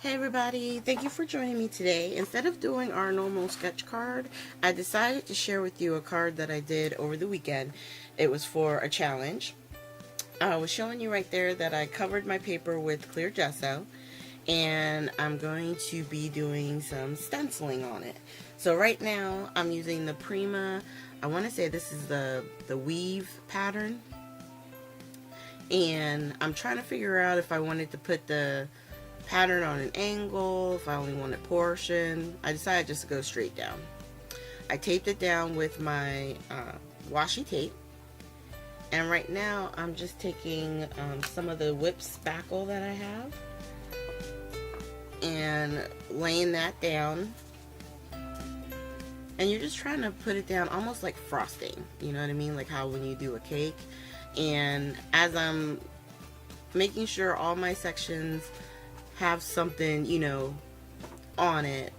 Hey everybody, thank you for joining me today. Instead of doing our normal sketch card, I decided to share with you a card that I did over the weekend. It was for a challenge. I was showing you right there that I covered my paper with clear gesso, and I'm going to be doing some stenciling on it. So right now I'm using the Prima, I want to say this is the weave pattern, and I'm trying to figure out if I wanted to put the pattern on an angle, if I only wanted portion. I decided just to go straight down. I taped it down with my washi tape, and right now I'm just taking some of the whipped spackle that I have and laying that down, and you're just trying to put it down almost like frosting, you know what I mean, like how when you do a cake. And as I'm making sure all my sections have something, you know, on it,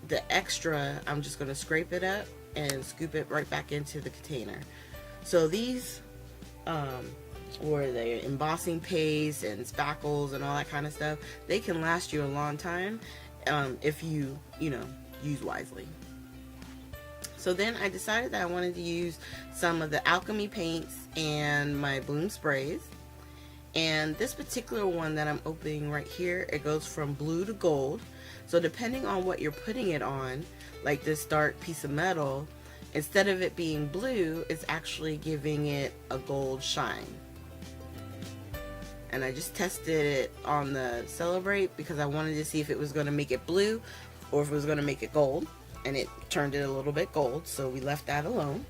the extra, I'm just going to scrape it up and scoop it right back into the container. So these or the embossing paste and spackles and all that kind of stuff, they can last you a long time if you know, use wisely. So then I decided that I wanted to use some of the alchemy paints and my bloom sprays. And this particular one that I'm opening right here, it goes from blue to gold. So depending on what you're putting it on, like this dark piece of metal, instead of it being blue, it's actually giving it a gold shine. And I just tested it on the Celebrate because I wanted to see if it was going to make it blue or if it was going to make it gold. And it turned it a little bit gold, so we left that alone.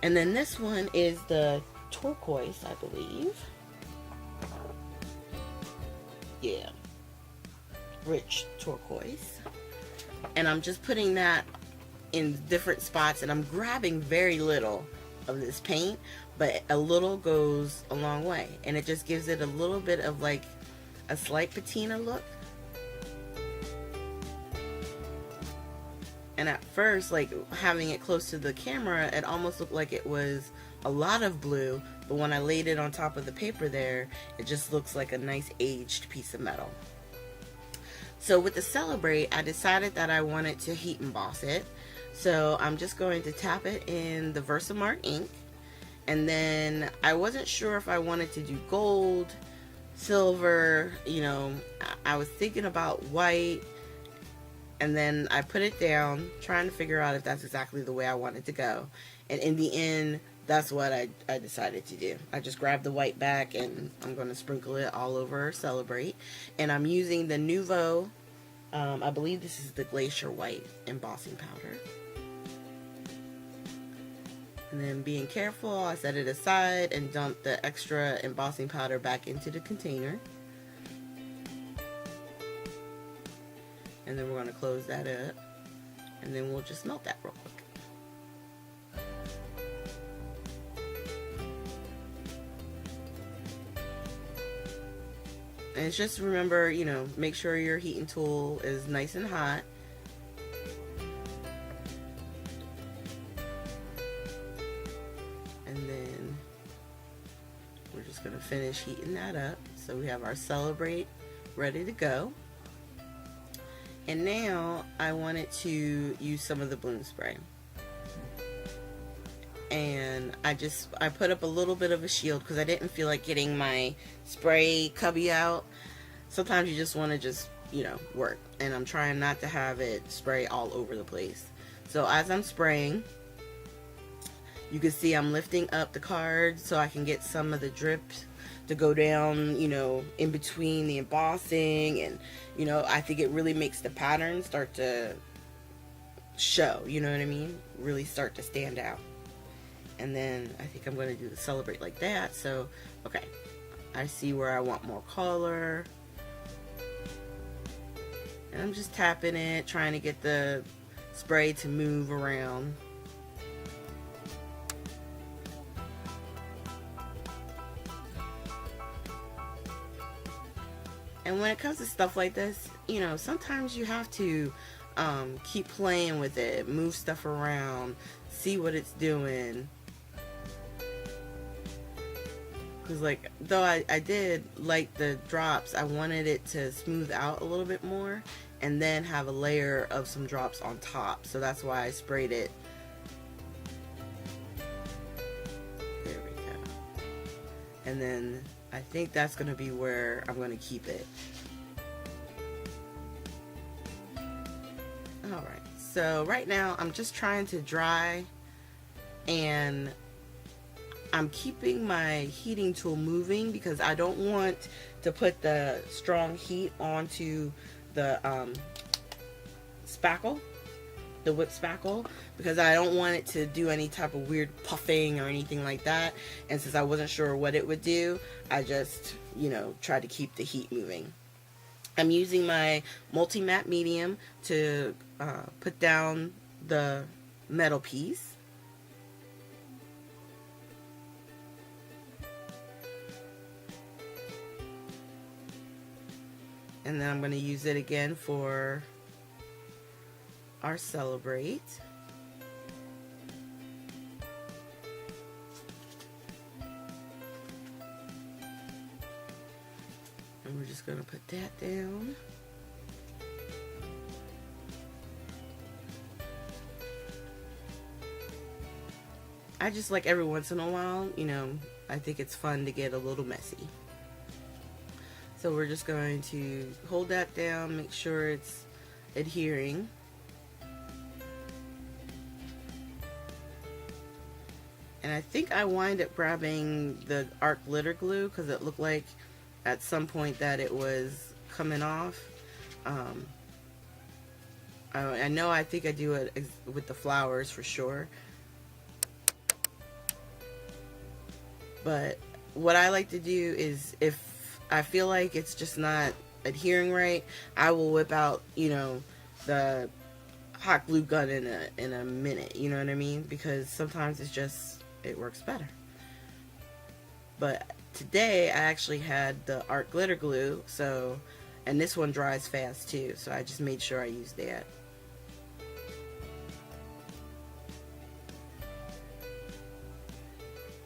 And then this one is the turquoise, I believe. Yeah, rich turquoise, and I'm just putting that in different spots, and I'm grabbing very little of this paint, but a little goes a long way, and it just gives it a little bit of like a slight patina look. And at first, like having it close to the camera, it almost looked like it was a lot of blue, but when I laid it on top of the paper there, it just looks like a nice aged piece of metal. So with the Celebrate, I decided that I wanted to heat emboss it. So I'm just going to tap it in the Versamark ink, and then I wasn't sure if I wanted to do gold, silver, you know, I was thinking about white. And then I put it down, trying to figure out if that's exactly the way I wanted to go. And in the end, that's what I decided to do. I just grabbed the white back, and I'm going to sprinkle it all over Celebrate. And I'm using the Nouveau, I believe this is the Glacier White embossing powder. And then being careful, I set it aside and dumped the extra embossing powder back into the container. And then we're going to close that up, and then we'll just melt that real quick. And it's just, remember, you know, make sure your heating tool is nice and hot. And then we're just going to finish heating that up. So we have our Celebrate ready to go. And now I wanted to use some of the bloom spray. And I put up a little bit of a shield because I didn't feel like getting my spray cubby out. Sometimes you just want to you know, work. And I'm trying not to have it spray all over the place. So as I'm spraying, you can see I'm lifting up the card so I can get some of the drips to go down, you know, in between the embossing. And, you know, I think it really makes the pattern start to show, you know what I mean? Really start to stand out. And then I think I'm going to do the Celebrate like that. So, okay, I see where I want more color. And I'm just tapping it, trying to get the spray to move around. And when it comes to stuff like this, you know, sometimes you have to keep playing with it, move stuff around, see what it's doing. Because like, though I did like the drops, I wanted it to smooth out a little bit more and then have a layer of some drops on top. So that's why I sprayed it. There we go. And then I think that's going to be where I'm going to keep it. Alright, so right now I'm just trying to dry, and I'm keeping my heating tool moving because I don't want to put the strong heat onto the spackle, the whip spackle, because I don't want it to do any type of weird puffing or anything like that. And since I wasn't sure what it would do, I just, you know, tried to keep the heat moving. I'm using my multi-matte medium to put down the metal piece. And then I'm going to use it again for our Celebrate. And we're just going to put that down. I just like every once in a while, you know, I think it's fun to get a little messy. So we're just going to hold that down, make sure it's adhering. And I think I wind up grabbing the art glitter glue because it looked like at some point that it was coming off. I know I think I do it with the flowers for sure. But what I like to do is, if I feel like it's just not adhering right, I will whip out, you know, the hot glue gun in a minute, you know what I mean? Because sometimes it's just, it works better. But today I actually had the art glitter glue, so, and this one dries fast too, so I just made sure I used that.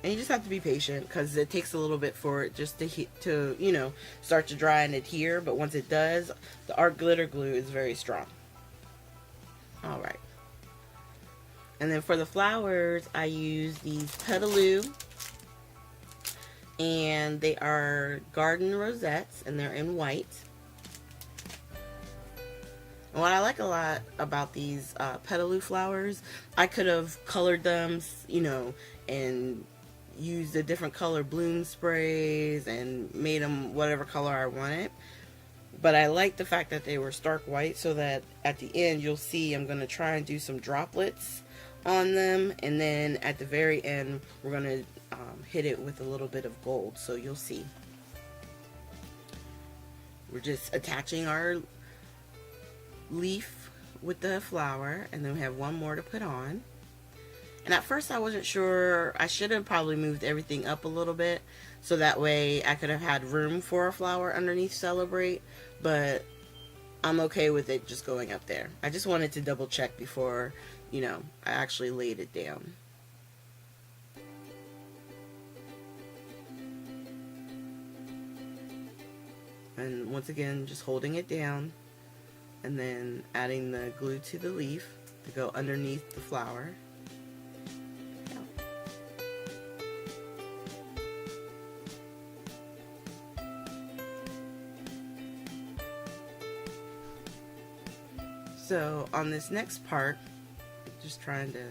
And you just have to be patient because it takes a little bit for it just to you know, start to dry and adhere. But once it does, the art glitter glue is very strong. Alright. And then for the flowers, I use these Petaloo. And they are garden rosettes, and they're in white. And what I like a lot about these Petaloo flowers, I could have colored them, you know, and used the different color bloom sprays and made them whatever color I wanted. But I like the fact that they were stark white, so that at the end you'll see I'm going to try and do some droplets on them, and then at the very end we're going to hit it with a little bit of gold, so you'll see. We're just attaching our leaf with the flower, and then we have one more to put on. And at first I wasn't sure, I should have probably moved everything up a little bit so that way I could have had room for a flower underneath Celebrate, but I'm okay with it just going up there. I just wanted to double check before, you know, I actually laid it down. And once again, just holding it down and then adding the glue to the leaf to go underneath the flower. So on this next part, just trying to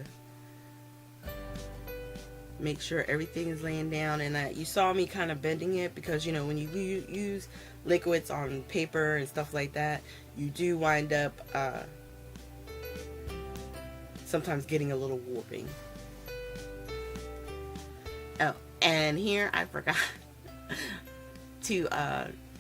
make sure everything is laying down, and you saw me kind of bending it because, you know, when you use liquids on paper and stuff like that, you do wind up sometimes getting a little warping. Oh, and here I forgot to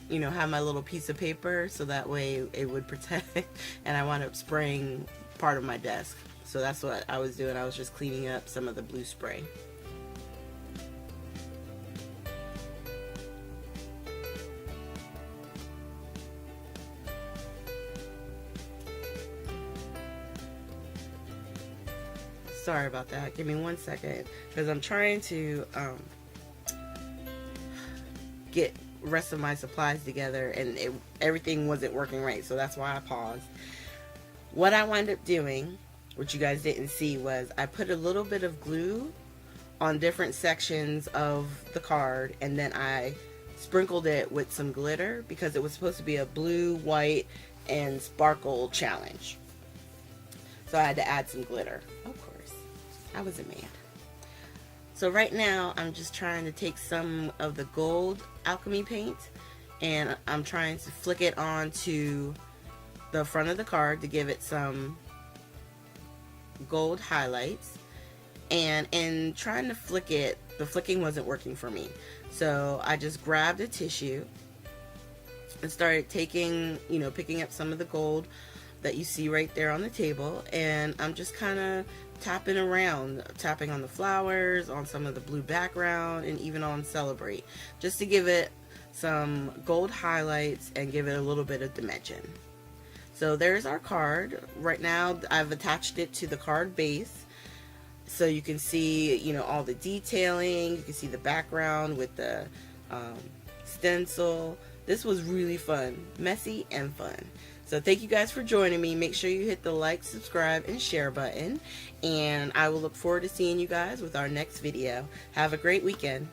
you know, have my little piece of paper so that way it would protect, and I wound up spraying part of my desk. So that's what I was doing. I was just cleaning up some of the blue spray. Sorry about that. Give me 1 second because I'm trying to get rest of my supplies together, and everything wasn't working right, so that's why I paused. What I wound up doing, which you guys didn't see, was I put a little bit of glue on different sections of the card, and then I sprinkled it with some glitter because it was supposed to be a blue, white, and sparkle challenge. So I had to add some glitter. Of course, I wasn't mad. So right now I'm just trying to take some of the gold alchemy paint, and I'm trying to flick it onto the front of the card to give it some gold highlights. And in trying to flick it, the flicking wasn't working for me. So I just grabbed a tissue and started taking, picking up some of the gold that you see right there on the table, and I'm just kind of tapping around, tapping on the flowers, on some of the blue background, and even on Celebrate, just to give it some gold highlights and give it a little bit of dimension. So there's our card. Right now I've attached it to the card base, so you can see, all the detailing. You can see the background with the stencil. This was really fun, messy and fun. So thank you guys for joining me. Make sure you hit the like, subscribe, and share button. And I will look forward to seeing you guys with our next video. Have a great weekend.